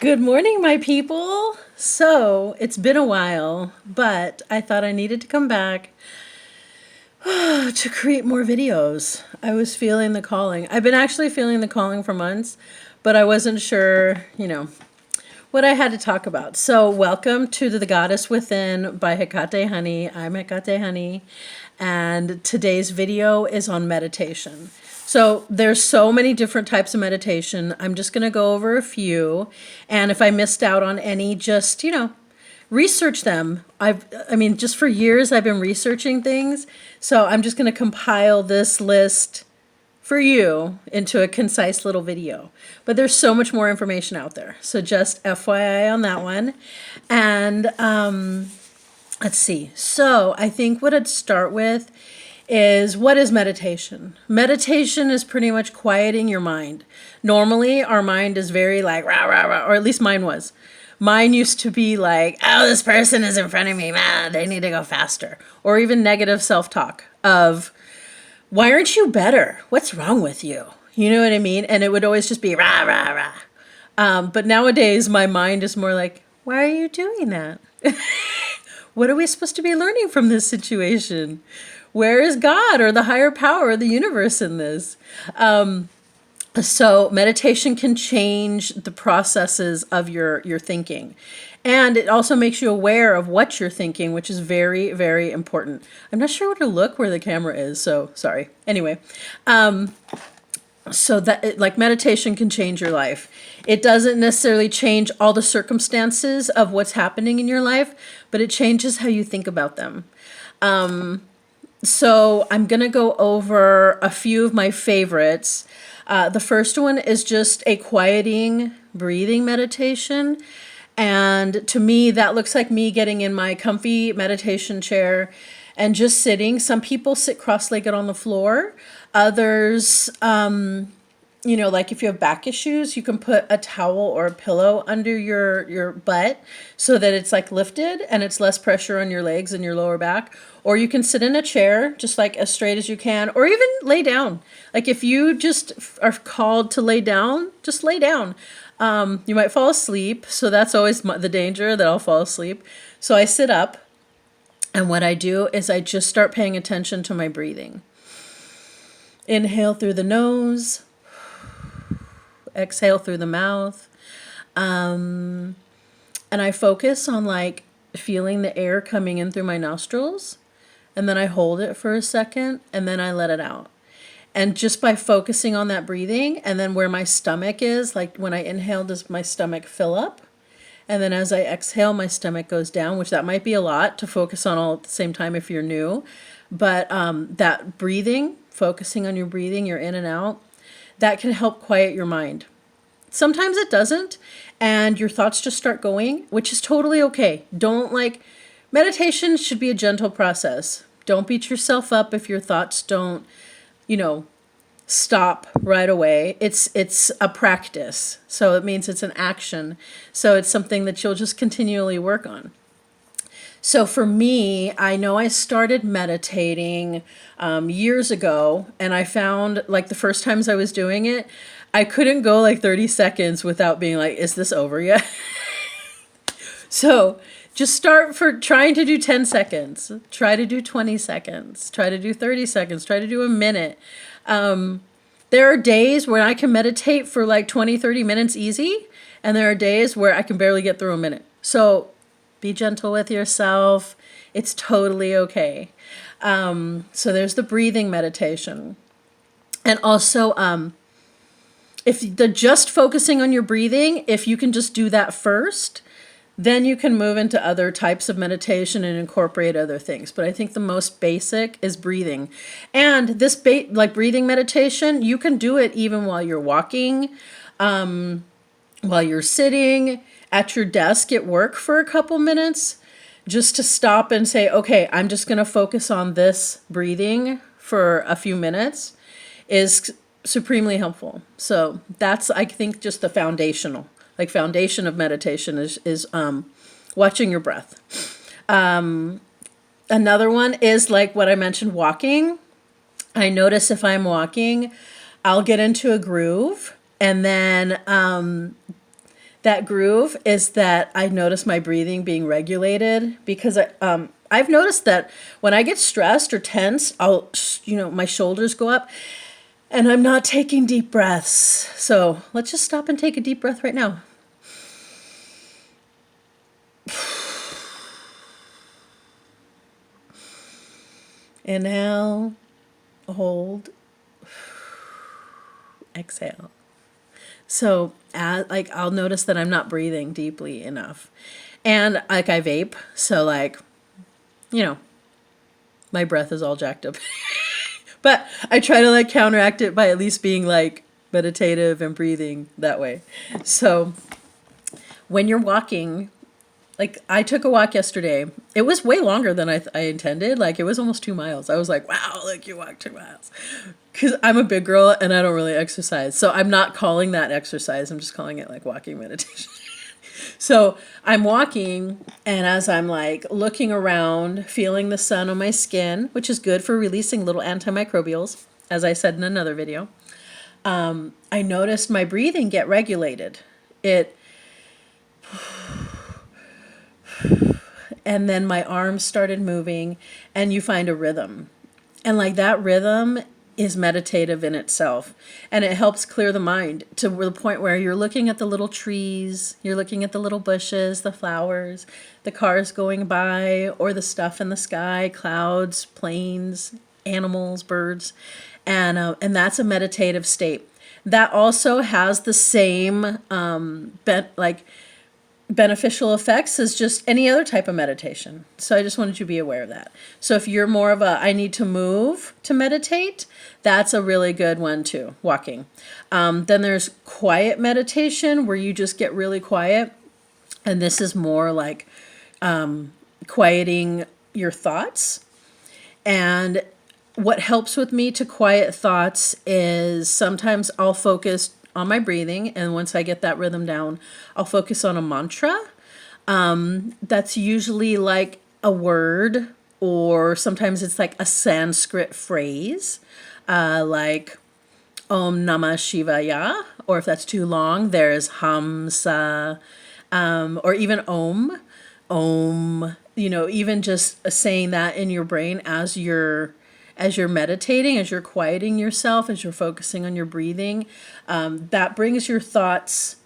Good morning, my people. So, it's been a while, but I thought I needed to come back to create more videos. I was feeling the calling. I've been actually feeling the calling for months, but I wasn't sure, what I had to talk about. So, welcome to The Goddess Within by Hecate Honey. I'm Hecate Honey, and today's video is on meditation. So, there's so many different types of meditation. I'm just going to go over a few, and if I missed out on any, just, research them. Just for years I've been researching things, so I'm just going to compile this list for you into a concise little video. But there's so much more information out there. So just FYI on that one. And let's see. So I think what I'd start with is, what is meditation? Meditation is pretty much quieting your mind. Normally, our mind is very like rah, rah, rah, or at least mine was. Mine used to be like, oh, this person is in front of me, man, they need to go faster. Or even negative self-talk of, why aren't you better? What's wrong with you? You know what I mean? And it would always just be rah, rah, rah. But nowadays, my mind is more like, why are you doing that? What are we supposed to be learning from this situation? Where is God or the higher power or the universe in this? So meditation can change the processes of your thinking. And it also makes you aware of what you're thinking, which is very, very important. I'm not sure where to look where the camera is, so sorry. Anyway, so that like meditation can change your life. It doesn't necessarily change all the circumstances of what's happening in your life, but it changes how you think about them. So I'm going to go over a few of my favorites. The first one is just a quieting breathing meditation. And to me, that looks like me getting in my comfy meditation chair and just sitting. Some people sit cross-legged on the floor. Others, like if you have back issues, you can put a towel or a pillow under your butt so that it's like lifted and it's less pressure on your legs and your lower back. Or you can sit in a chair just like as straight as you can, or even lay down. Like if you just are called to lay down, just lay down. You might fall asleep, so that's always the danger that I'll fall asleep. So I sit up, and what I do is I just start paying attention to my breathing. Inhale through the nose, exhale through the mouth, and I focus on like feeling the air coming in through my nostrils, and then I hold it for a second, and then I let it out. And just by focusing on that breathing, and then where my stomach is, like when I inhale, does my stomach fill up? And then as I exhale, my stomach goes down, which that might be a lot to focus on all at the same time if you're new. But that breathing, focusing on your breathing, your in and out, that can help quiet your mind. Sometimes it doesn't, and your thoughts just start going, which is totally okay. Meditation should be a gentle process. Don't beat yourself up if your thoughts don't, stop right away. It's a practice. So it means it's an action. So it's something that you'll just continually work on. So for me, I know I started meditating years ago, and I found like the first times I was doing it, I couldn't go like 30 seconds without being like, is this over yet? So just start for trying to do 10 seconds, try to do 20 seconds, try to do 30 seconds, try to do a minute. There are days where I can meditate for like 20, 30 minutes easy. And there are days where I can barely get through a minute. So be gentle with yourself. It's totally okay. So there's the breathing meditation. And also, if the just focusing on your breathing, if you can just do that first, then you can move into other types of meditation and incorporate other things. But I think the most basic is breathing. And this like breathing meditation, you can do it even while you're walking, while you're sitting at your desk at work for a couple minutes, just to stop and say, okay, I'm just going to focus on this breathing for a few minutes is supremely helpful. So that's, I think, just the foundation of meditation is watching your breath. Another one is like what I mentioned, walking. I notice if I'm walking, I'll get into a groove, and then that groove is that I notice my breathing being regulated because I've noticed that when I get stressed or tense, my shoulders go up and I'm not taking deep breaths. So let's just stop and take a deep breath right now. Inhale, hold, exhale. So I'll notice that I'm not breathing deeply enough. And like I vape, so like, my breath is all jacked up. But I try to like counteract it by at least being like meditative and breathing that way. So when you're walking, like I took a walk yesterday. It was way longer than I intended. Like it was almost 2 miles. I was like, wow, like you walked 2 miles. Because I'm a big girl and I don't really exercise. So I'm not calling that exercise. I'm just calling it like walking meditation. So I'm walking, and as I'm like looking around, feeling the sun on my skin, which is good for releasing little antimicrobials, as I said in another video, I noticed my breathing get regulated. And then my arms started moving, and you find a rhythm. And like that rhythm is meditative in itself, and it helps clear the mind to the point where you're looking at the little trees, you're looking at the little bushes, the flowers, the cars going by, or the stuff in the sky, clouds, planes, animals, birds, and that's a meditative state. That also has the same beneficial effects as just any other type of meditation. So I just wanted you to be aware of that. So if you're more of I need to move to meditate, that's a really good one too, walking. Then there's quiet meditation where you just get really quiet. And this is more like quieting your thoughts. And what helps with me to quiet thoughts is sometimes I'll focus on my breathing, and once I get that rhythm down, I'll focus on a mantra. That's usually like a word, or sometimes it's like a Sanskrit phrase, like Om Namah Shivaya, or if that's too long, there's Hamsa, or even Om, even just saying that in your brain as you're meditating, as you're quieting yourself, as you're focusing on your breathing, that brings your thoughts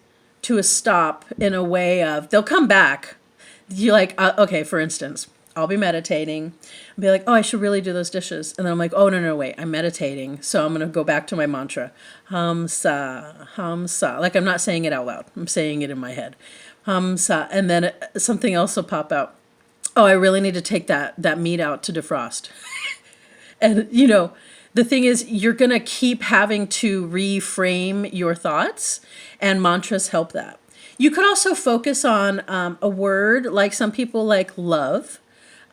to a stop in a way of, they'll come back. You're like, okay, for instance, I'll be meditating and be like, oh, I should really do those dishes. And then I'm like, oh, no, wait, I'm meditating. So I'm going to go back to my mantra. Hamsa, Hamsa. Like I'm not saying it out loud. I'm saying it in my head. Hamsa. And then something else will pop out. Oh, I really need to take that meat out to defrost. And, the thing is, you're going to keep having to reframe your thoughts, and mantras help that. You could also focus on a word, like some people like love.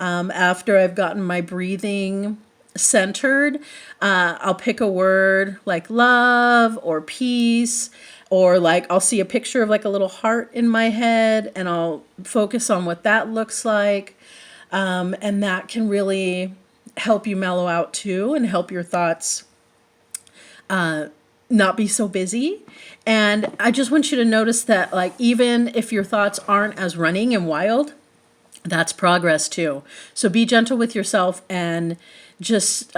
After I've gotten my breathing centered, I'll pick a word like love or peace, or like I'll see a picture of like a little heart in my head, and I'll focus on what that looks like. And that can really help you mellow out too, and help your thoughts not be so busy. And I just want you to notice that, like, even if your thoughts aren't as running and wild, that's progress too. So be gentle with yourself, and just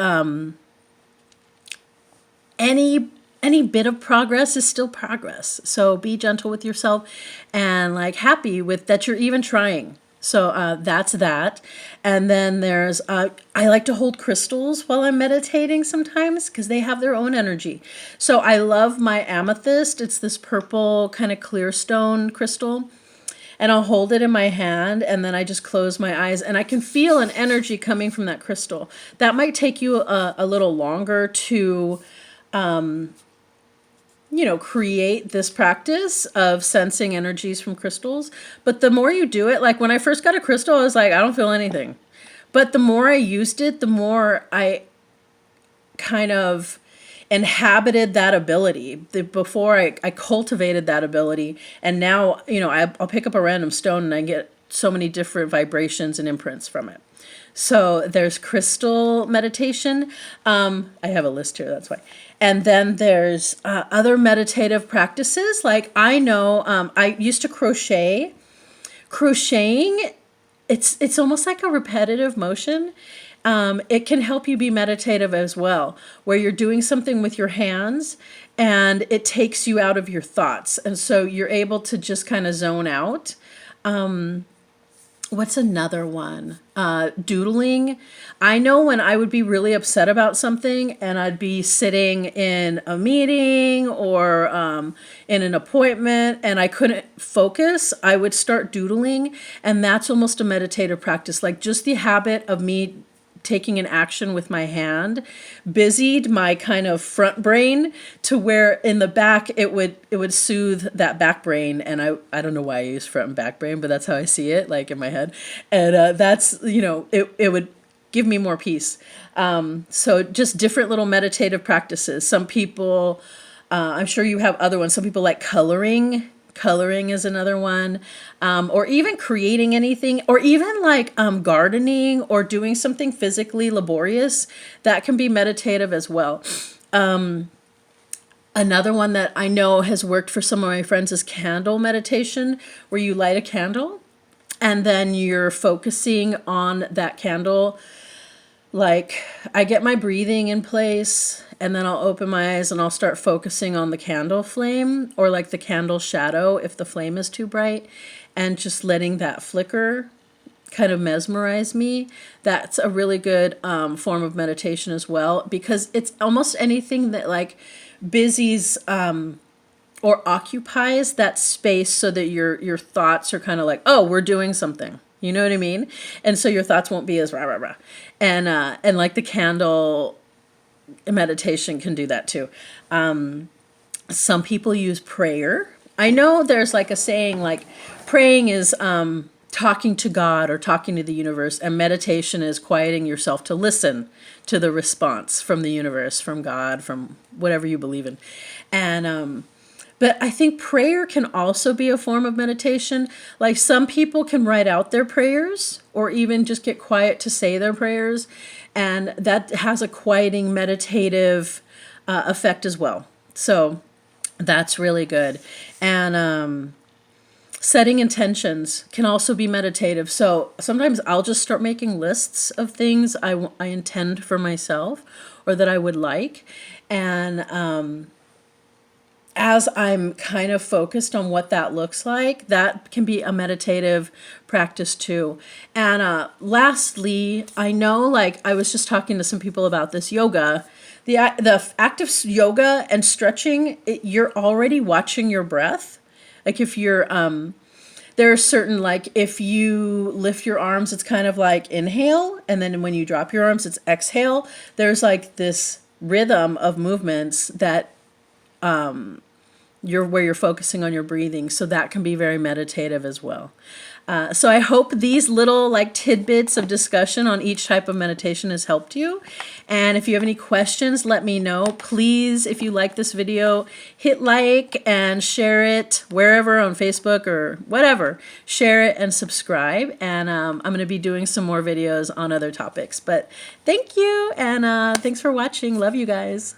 any bit of progress is still progress. So be gentle with yourself, and like happy with that you're even trying. So that's that. And then there's, I like to hold crystals while I'm meditating sometimes because they have their own energy. So I love my amethyst. It's this purple kind of clear stone crystal. And I'll hold it in my hand, and then I just close my eyes, and I can feel an energy coming from that crystal. That might take you a little longer to create this practice of sensing energies from crystals. But the more you do it, like when I first got a crystal, I was like, I don't feel anything. But the more I used it, the more I kind of inhabited that ability. Before I cultivated that ability. And now, I'll pick up a random stone and I get so many different vibrations and imprints from it. So there's crystal meditation. I have a list here, that's why. And then there's other meditative practices. Like I know I used to crochet. Crocheting, it's almost like a repetitive motion. It can help you be meditative as well, where you're doing something with your hands and it takes you out of your thoughts. And so you're able to just kind of zone out. What's another one? Doodling. I know when I would be really upset about something and I'd be sitting in a meeting or in an appointment and I couldn't focus, I would start doodling. And that's almost a meditative practice. Like just the habit of me taking an action with my hand busied my kind of front brain to where in the back it would soothe that back brain. And I don't know why I use front and back brain, but that's how I see it, like in my head. And that's, it would give me more peace. So just different little meditative practices. Some people, I'm sure you have other ones. Some people like coloring. Coloring is another one, or even creating anything, or even like gardening or doing something physically laborious. That can be meditative as well. Another one that I know has worked for some of my friends is candle meditation, where you light a candle and then you're focusing on that candle. Like I get my breathing in place and then I'll open my eyes and I'll start focusing on the candle flame or like the candle shadow if the flame is too bright, and just letting that flicker kind of mesmerize me. That's a really good form of meditation as well, because it's almost anything that like busies or occupies that space so that your thoughts are kind of like, oh, we're doing something. You know what I mean? And so your thoughts won't be as rah, rah, rah. And like the candle meditation can do that too. Some people use prayer. I know there's like a saying like praying is talking to God or talking to the universe, and meditation is quieting yourself to listen to the response from the universe, from God, from whatever you believe in. And but I think prayer can also be a form of meditation. Like some people can write out their prayers or even just get quiet to say their prayers. And that has a quieting meditative effect as well. So that's really good. And setting intentions can also be meditative. So sometimes I'll just start making lists of things I intend for myself or that I would like. And as I'm kind of focused on what that looks like, that can be a meditative practice too. And lastly, I know, like I was just talking to some people about this yoga. The act of yoga and stretching, you're already watching your breath. Like if you're, there are certain, like if you lift your arms, it's kind of like inhale. And then when you drop your arms, it's exhale. There's like this rhythm of movements that, where you're focusing on your breathing. So that can be very meditative as well. So I hope these little like tidbits of discussion on each type of meditation has helped you. And if you have any questions, let me know. Please, if you like this video, hit like and share it wherever, on Facebook or whatever. Share it and subscribe. And I'm going to be doing some more videos on other topics. But thank you, and thanks for watching. Love you guys.